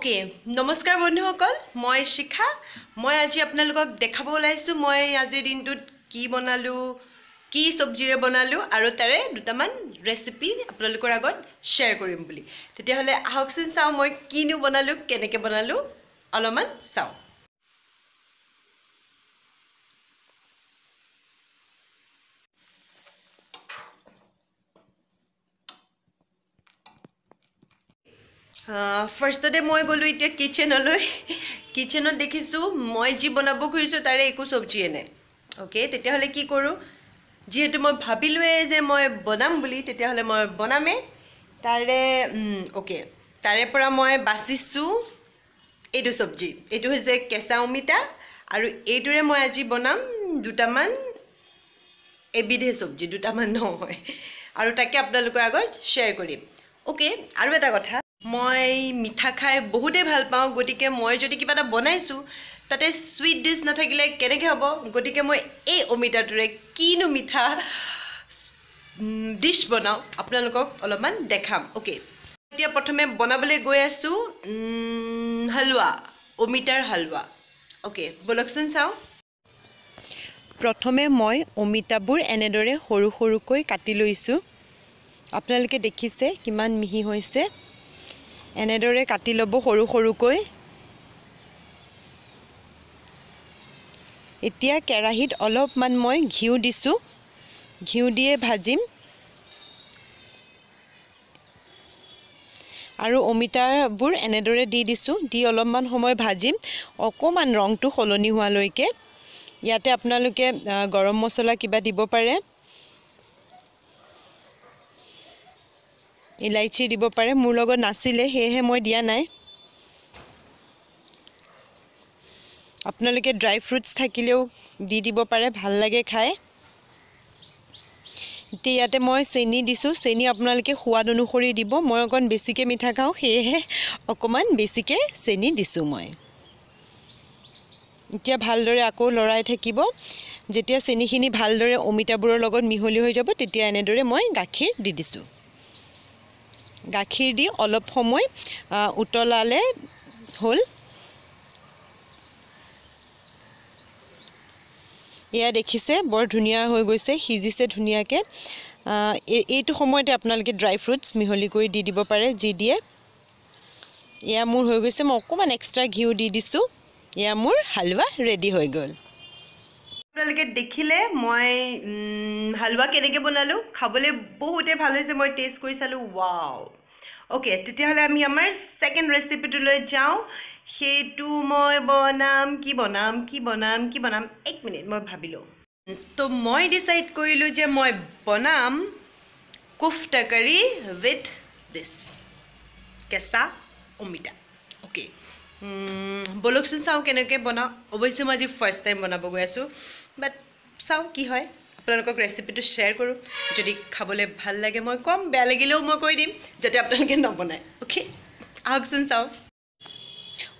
okay नमस्कार बंधुসকল মই শিখা মই আজি আপোনালোকক দেখাব ওলাইছো মই আজি দিনটোত কি বনালো কি সবজিৰে বনালো আৰু তাৰে দুটামান ৰেচিপি আপোনালোকৰ আগত শেয়াৰ কৰিম বুলি তেতিয়া হলে আহকচোন চাও মই কিনো বনালো কেনেকৈ বনালো অলমান চাও ফাৰ্ষ্টতে মই গলো এতিয়া কিচেনত দেখিছো মই যি বনাব খুজিছো তাৰে একো সবজি এনে ওকে তেতিয়া হলে কি কৰো যেহেতু মই ভাবিলোৱে যে মই বনাম বুলি তেতিয়া হলে মই বনামে তাৰে ওকে তাৰে পৰা মই বাছিছো এইটো সবজি এইটো হৈছে কেঁচা অমিতা আৰু এইটোৰে মই আজি বনাম দুটামান এবিধে সবজি দুটামান নহয় আৰু তাকে আপোনালোকৰ আগত শেয়াৰ কৰিম ওকে আৰু এটা কথা মই মিঠা খাই বহুতে ভাল পাওঁ গটিকে মই যদি কিবা এটা বনাইছো তাতে সুইট ডিশ নাথাকিলে কেনেকৈ হ'ব গটিকে মই এই অমিতাটোৰে কিনো মিঠা ডিশ বনাও আপোনালোকক অলপমান দেখাম ওকে এতিয়া প্ৰথমে বনাবলৈ গৈ আছো হালৱা অমিতাৰ হালৱা ওকে বলকচোন চাও প্ৰথমে মই অমিতাবোৰ এনেদৰে সৰু সৰুকৈ কাটি লৈছো আপোনালোকে দেখিছে কিমান মিহি হৈছে এনেদৰে কাটি লব সৰু সৰুকৈ এতিয়া কেৰাহীত অলপমান মই ঘিউ দিছো ঘিউ দিয়ে ভাজিম আৰু অমিতাবোৰ এনেদৰে দি দিছো দি অলপমান সময় ভাজিম অকমান ৰংটো খলনি হোৱালৈকে ইয়াতে আপোনালোকে গৰম মছলা কিবা দিব পাৰে ইলাইচি দিব পাৰে মোৰ লগত নাছিলে হেহে মই দিয়া নাই আপোনালোকে ড্ৰাই ফ্ৰুটস থাকিলেও দি দিব পাৰে ভাল লাগে খাই ইয়াতে মই চেনি দিছো চেনি আপোনালোকে সোৱাদ অনুসৰি দিব মই অকন বেছিকে মিঠা খাও হেহে অকমান বেছিকে চেনি দিছো মই এতিয়া ভালদৰে আকৌ লৰাই থাকিব যেতিয়া চেনিখিনি ভালদৰে অমিতাবোৰৰ লগত মিহলি হৈ যাব তেতিয়া এনেদৰে মই গাখীৰ দি দিছো গাখীৰ দি অলপ সময় উতলালে হল ইয়া দেখিছে বৰ ধুনিয়া হৈ গৈছে হিজিছে ধুনিয়াকে এইটো সময়তে আপোনালোকে ড্ৰাই ফ্ৰুটস মিহলি কৰি দি দিব পাৰে জি দিয়ে ইয়া মোৰ হৈ গৈছে মই অকমান এক্সট্ৰা ঘিউ দি দিছো ইয়া মোৰ হালৱা ৰেডি হৈ গল আপোনালোকে দেখিলে মই হালৱা কেনেকৈ বনালো খাবলৈ বহুতে ভাল হৈছে মই টেষ্ট কৰি চালো ওয়াও ওকে তেতিয়া হলে আমি আমাৰ সেকেন্ড ৰেচিপিটোলৈ যাও সেইটো মই বনাম এক মিনিট মই ভাবিলো তো মই ডিসাইড কৰিলো যে মই বনাম কোফটা কাৰি উইথ দিস কেঁচা অমিতা ওকে বলকচোন চাও কেনেকৈ বনাও অৱশ্যে মই আজি ফাৰ্ষ্ট টাইম বনাব গৈ আছো বাট চাও কি হয় আপোনালোকক ৰেচিপিটো শেয়াৰ কৰো যদি খাবলৈ ভাল লাগে মই কম বেয়া লাগিলেও মই কৈ দিম যাতে আপোনালোকে নবনায় ওকে আহকচোন চাও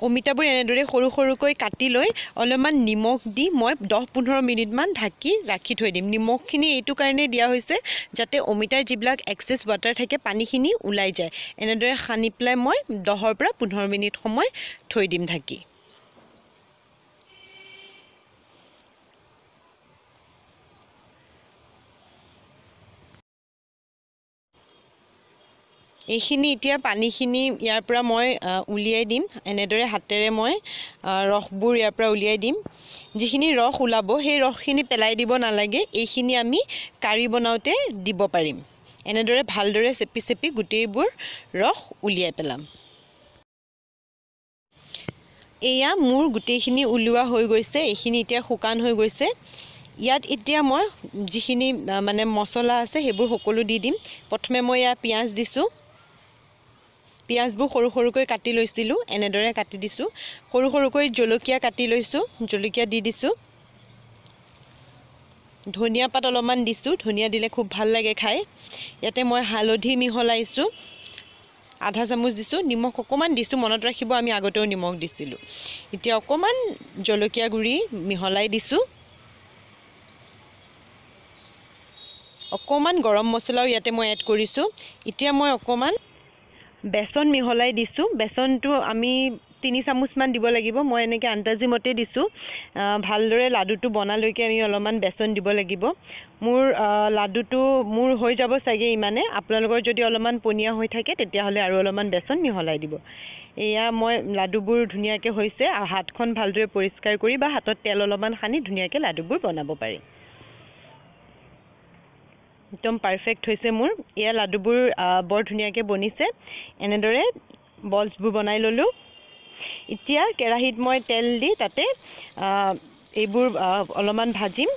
অমিতাবোৰ এনেদৰে সৰু সৰুকৈ কাটি লৈ অলপমান নিমখ দি মই 10-15 মিনিট মান ঢাকি ৰাখি থৈ দিম নিমখখিনি এইটো কাৰণে দিয়া হৈছে যাতে অমিতাৰ যিবিলাক এক্সেস ওৱাটাৰ থাকে পানীখিনি ওলাই যায় এনেদৰে খানি প্লাই মই 10 পৰা 15 মিনিট সময় থৈ দিম ঢাকি এইখিনি এতিয়া পানীখিনি ইয়াৰ পৰা মই উলিয়াই দিম এনেদৰে হাতেৰে মই ৰসবোৰ ইয়াৰ পৰা উলিয়াই দিম যিখিনি ৰস ওলাব সেই ৰসখিনি পেলাই দিব নালাগে এইখিনি আমি কাৰি বনাওতে দিব পাৰিম এনেদৰে ভালদৰে চেপি চেপি গুটেইবোৰ ৰস উলিয়াই পেলাম এয়া মোৰ গুটেইখিনি উলিওৱা হৈ গৈছে এইখিনি এতিয়া শুকান হৈ গৈছে ইয়াত এতিয়া মই যিখিনি মানে মছলা আছে হেবোৰ সকলো দি দিম প্ৰথমে মই ইয়া পিয়াজ দিছো পিয়াজবোৰ সৰু সৰুকৈ কাটি লৈছিলো এনেদৰে কাটি দিছো সৰু সৰুকৈ জলকীয়া কাটি লৈছো জলকীয়া দি দিছো ধনিয়া পাত অলপমান দিছো ধনিয়া দিলে খুব ভাল লাগে খাই ইয়াতে মই হালধি মিহলাইছো আধা চামুচ দিছো নিমখ অকমান দিছো মনত ৰাখিব আমি আগতেও নিমখ দিছিলো এতিয়া অকমান জলকীয়া গুৰি মিহলাই দিছো অকমান গৰম মছলাও ইয়াতে মই এড কৰিছো এতিয়া মই অকমান বেসন মিহলাই দিছোঁ বেসনটো আমি 3 চামুচমান দিব লাগিব মই এনেকৈ আন্দাজি মতে দিছোঁ ভালদৰে লাডুটো বনালৈকে আমি অলপমান বেসন দিব লাগিব মোৰ লাডুটো মোৰ হৈ যাব চাগে ইমানে আপোনালোকৰ যদি অলপমান পনীয়া হৈ থাকে তেতিয়াহ'লে আৰু অলপমান বেসন মিহলাই দিব এয়া মই লাডুবোৰ ধুনীয়াকৈ হৈছে হাতখন ভালদৰে পৰিষ্কাৰ কৰি বা হাতত তেল অলপমান সানি ধুনীয়াকৈ লাডুবোৰ বনাব পাৰি একদম পাৰফেক্ট হৈছে মোৰ এয়া লাডুবোৰ বৰ ধুনীয়াকৈ বনিছে এনেদৰে বলছবোৰ বনাই ললোঁ এতিয়া কেৰাহীত মই তেল দি তাতে এইবোৰ অলপমান ভাজিম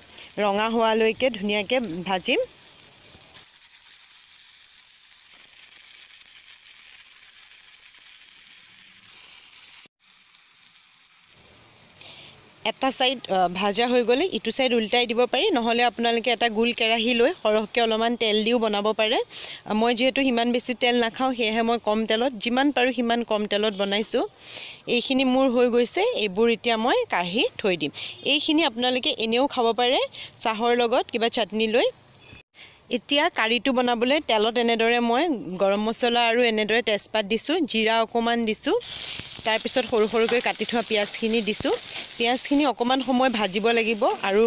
ৰঙা হোৱালৈকে ধুনীয়াকৈ ভাজিম এটা সাইড ভাজা হৈ গ'লে ইটো সাইড উল্টাই দিব পাৰি নহলে আপোনালোকে এটা গোল কেৰাহী লৈ সৰহকৈ অলপমান তেল দিও বনাব পাৰে মই যেহেতু হিমান বেছি তেল নাখাও সেয়ে মই কম তেলত যিমান পাৰো হিমান কম তেলত বনাইছো এইখিনি মোৰ হৈ গৈছে এইবোৰ এতিয়া মই কাঢ়ি থৈ দিম এইখিনি আপোনালোকে এনেও খাব পাৰে চাহৰ লগত কিবা চাটনি লৈ এতিয়া কাৰিটো বনাবলৈ তেলত এনেদৰে মই গৰম মছলা আৰু এনেদৰে তেজপাত দিছো জিৰা অকমান দিছো তাৰ পিছত সৰু সৰুকৈ কাটি থোৱা পিয়াজখিনি দিছো পিয়াজখিনি অকমান সময় ভাজিব লাগিব আৰু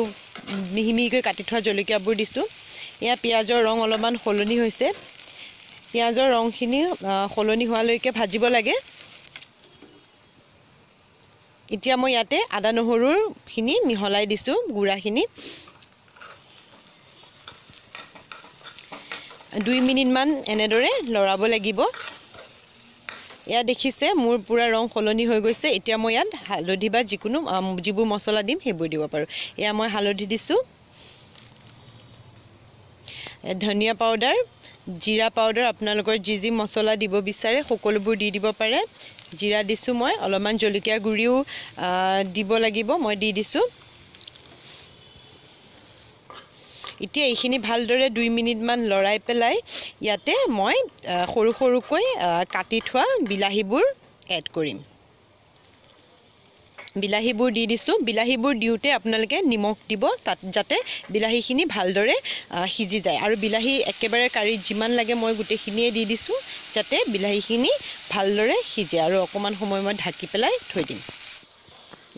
মিহিমিহিকৈ কাটি থোৱা জলকীয়াবোৰ দিছো ইয়া পিয়াজৰ ৰং অলপমান হলনি হৈছে পিয়াজৰ ৰংখিনি হলনি হোৱালৈকে ভাজিব লাগে এতিয়া মই ইয়াতে আদা নহৰুখিনি মিহলাই দিছো গুড়াখিনি 2 মিনিট মান এনেদৰে লৰাব লাগিব ইয়া দেখিছে মোৰ পুৰা ৰং হলনি হৈ গৈছে এতিয়া মই ইয়াত হালধি বা যিকোনো জিবু মছলা দিম হেবোৰ দিব পাৰো ইয়া মই হালধি দিছো ধনিয়া পাউডাৰ জিৰা পাউডাৰ আপোনালোকৰ যি মছলা দিব বিচাৰে সকলোবোৰ দি দিব পাৰে জিৰা দিছো মই অলপমান জলকীয়া গুড়িও দিব লাগিব মই দি দিছো এতিয়া এইখিনি ভালদৰে 2 মিনিট মান লৰাই পেলাই ইয়াতে মই সৰু সৰুকৈ কাটি থোৱা বিলাহীবোৰ এড কৰিম বিলাহীবোৰ দি দিছো বিলাহীবোৰ দিওতে আপোনালোকে নিমখ দিব তাত যাতে বিলাহীখিনি ভালদৰে সিজি যায় আৰু বিলাহী একেবাৰে কাৰি যিমান লাগে মই গুটেখিনিয়ে দি দিছো যাতে বিলাহীখিনি ভালদৰে সিজে আৰু অকমান সময় মই ঢাকি পেলাই থৈ দিম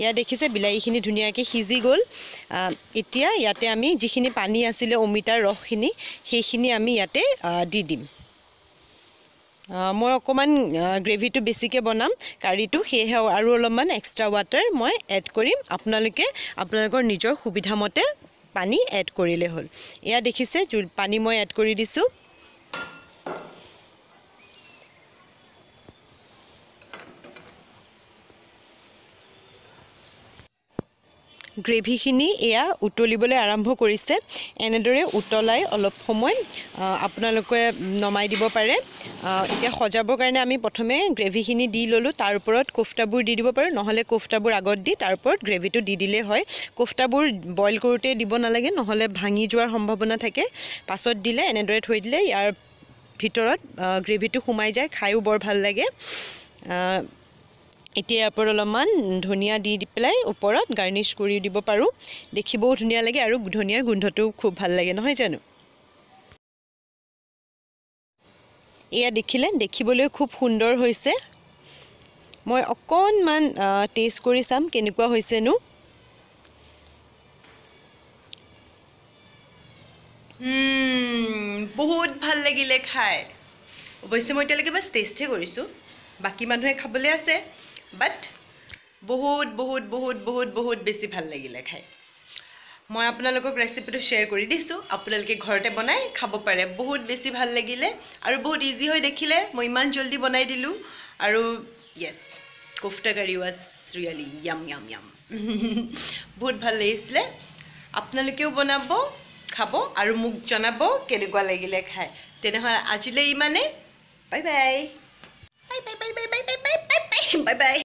ইয়া দেখিছে বিলাহীখিনি ধুনীয়াকৈ সিজি গ'ল এতিয়া ইয়াতে আমি যিখিনি পানী আছিল অমিতাৰ ৰসখিনি সেইখিনি আমি ইয়াতে দি দিম মই অকমান গ্ৰেভিটো বেছিকৈ বনাম কাৰিটো সেয়ে আৰু অলপমান এক্সট্ৰা ওৱাটাৰ মই এড কৰিম আপোনালোকৰ নিজৰ সুবিধা মতে পানী এড কৰিলে হ'ল ইয়া দেখিছে পানী মই এড কৰি দিছো গ্ৰেভিখিনি এয়া উতলিবলৈ আৰম্ভ কৰিছে এনেদৰে উতলাই অলপ সময় আপোনালোকে নমাই দিব পাৰে এতিয়া সজাবৰ কাৰণে আমি প্ৰথমে গ্ৰেভিখিনি দি ললো তাৰ ওপৰত কোফটাবোৰ দি দিব পাৰো নহলে কোফটাবোৰ আগত দি তাৰ ওপৰত গ্ৰেভিটো দি দিলে হয় কোফটাবোৰ বইল কৰোতে দিব নালাগে নহলে ভাঙি যোৱাৰ সম্ভাৱনা থাকে পাছত দিলে এনেদৰে থৈ দিলে ইয়াৰ ভিতৰত গ্ৰেভিটো সোমাই যায় খাইও বৰ ভাল লাগে এতিয়া ওপৰত অলপমান ধনিয়া দি পেলাই ওপৰত গাৰ্নিশ কৰি দিব পাৰো দেখিবও ধুনীয়া লাগে আৰু ধনিয়াৰ গোন্ধটো খুব ভাল লাগে নহয় জানো এয়া দেখিবলৈ খুব সুন্দৰ হৈছে মই অকনমান টেষ্ট কৰি চাম কেনেকুৱা হৈছে নো বহুত ভাল লাগিলে খাই অৱশ্যে মই এতিয়ালৈকে বাস টেষ্টে কৰিছো বাকি মানুহে খাবলৈ আছে বাট বহুত বহুত বহুত বহুত বহুত বেছি ভাল লাগিলে খাই মই আপোনালোকক ৰেচিপিটো শেয়াৰ কৰি দিছো আপোনালোকে ঘৰতে বনাই খাব পাৰে বহুত বেছি ভাল লাগিলে আৰু বহুত ইজি হৈ দেখিলে মই ইমান জলদি বনাই দিলো আৰু yes kofta curry was really yum yum yum বহুত ভাল লাগিছিলে আপোনালোকেও বনাব খাব আৰু মোক জনাব কেনেকুৱা লাগিলে খাই তেনেহলে আজিলৈ ইমানে bye bye bye bye bye bye bye bye bye bye